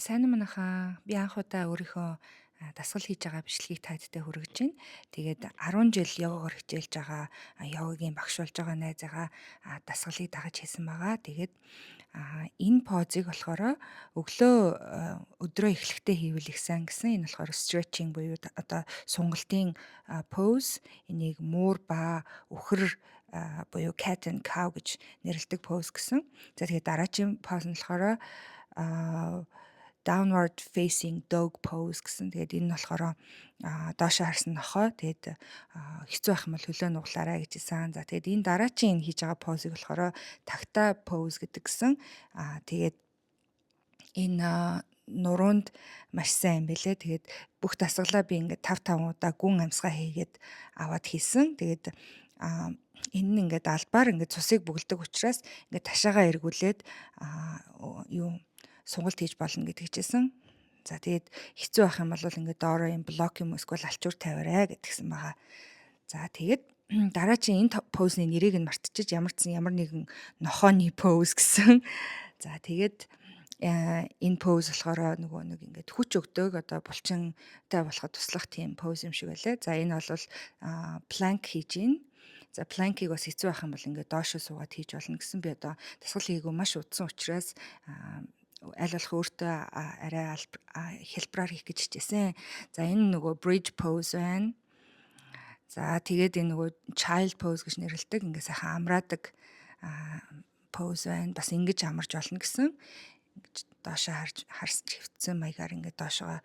Сайн уу манайхаа. Би анх удаа өөрийнхөө дасгал хийж байгаа бичлэгийг та бүдтэй хүргэж байна. Тэгээд 10 жил йогагоор хичээлж байгаа йогагийн багш болж байгаа найзаагаа дасгалыг дагаж хийсэн байгаа. Тэгээд энэ позыг болохоор өглөө өдрөө эхлэхдээ хийвэл их сайн гэсэн. Энэ болохоор stretching буюу одоо сунгалтын pose. Энийг муур ба үхэр буюу cat and cow гэж нэрлэдэг pose гэсэн. За тэгээд дараагийн pose нь болохоор downward facing dog pose гэсэн. Тэгээд энэ нь болохоор доошоо харсан нохой. Тэгээд хэцүү байх юм бол хөлөө нуглаарай гэж хэлсэн. За тэгээд энэ дараачийн хийж байгаа позыг болохоор тагта pose гэдэг гэсэн. Тэгээд энэ нуруунд маш сайн юм бэлээ. Тэгээд бүх дасгалаа би ингээд 5 удаа гүн амсгаа хийгээд аваад хийсэн. Тэгээд энэ нь ингээд албаар ингээд цусыг бүгэлдэг учраас ингээд ташаагаа эргүүлээд сонголт хийж болно гэж хэлсэн. За тэгээд хэцүү байх юм бол ингээд доороо юм блок юм эсвэл алчуур тавиарай гэдгсэн байгаа. За тэгээд дараагийн энэ позны нэрийг нь мартчихж ямар нэгэн нохооны поз гэсэн. За тэгээд энэ поз болохоор нэг ингээд хүч өгдөг одоо булчинтай болоход туслах тийм поз юм шиг байлаа. За энэ бол планк хийж гин. За планкийг бас хэцүү байх юм бол ингээд доошоо суугаад хийж болно гэсэн. Би одоо дасгал хийгөө маш удсан учраас аль болох өөртөө арай хэлбэраар хийх гэж хичээсэн. За энэ нөгөө bridge pose байна. За тэгээд энэ нөгөө child pose гэж нэрлэдэг. Ингээ сайхан амраадаг pose байна. Бас ингэж амарч болно гэсэн. Ингэж доошоо харсан хөвцсөн маягаар ингээ доошоо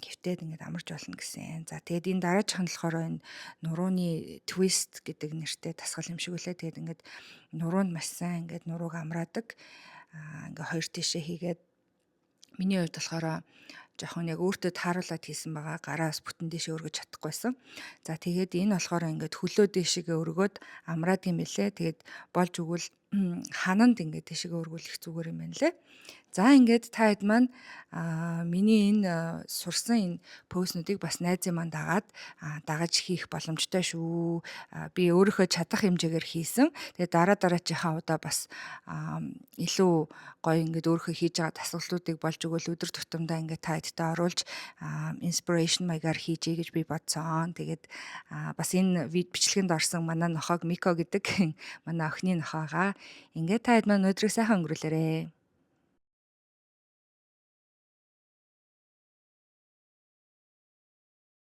хөвтөөд ингээ амарч болно гэсэн. За тэгээд энэ дараачих нь болохоор энэ нурууны twist гэдэг нэртэй дасгал юм шиг үлээ. Тэгээд ингээд нуруунд маш сайн ингээд нурууг амраадаг. Ингээ хоёр тишээ хийгээд миний хувьд болохоор жоохон яг өөртөө тааруулаад хийсэн байгаа. Гараас бүтэн дэшээ өргөж чадахгүйсэн. За тэгээд энэ болохоор ингээд хөлөө дэшегээ өргөөд амраад юм бэлээ. Тэгээд болж өгвөл хананд ингээд дэшегээ өргүүлэх зүгээр юм байна лээ. За ингээд та хэд маань миний энэ сурсан энэ постнуудыг бас найзын маань дагаж хийх боломжтой шүү. Би өөрийнхөө чадах хэмжээгээр хийсэн. Тэгээд дараачихаа удаа бас илүү гоё ингээд өөрийнхөө хийж байгаа дасгалуудыг болж өгвөл өдөр тутамдаа ингээд та хэдтэй оруулж inspiration маягаар хийжээ гэж би бодсон. Тэгээд бас энэ бичлэгэнд орсон манай нохоог Мико гэдэг манай охины нохоогоо ингээд та хэд маань өдрийг сайхан өнгөрүүлээрэй.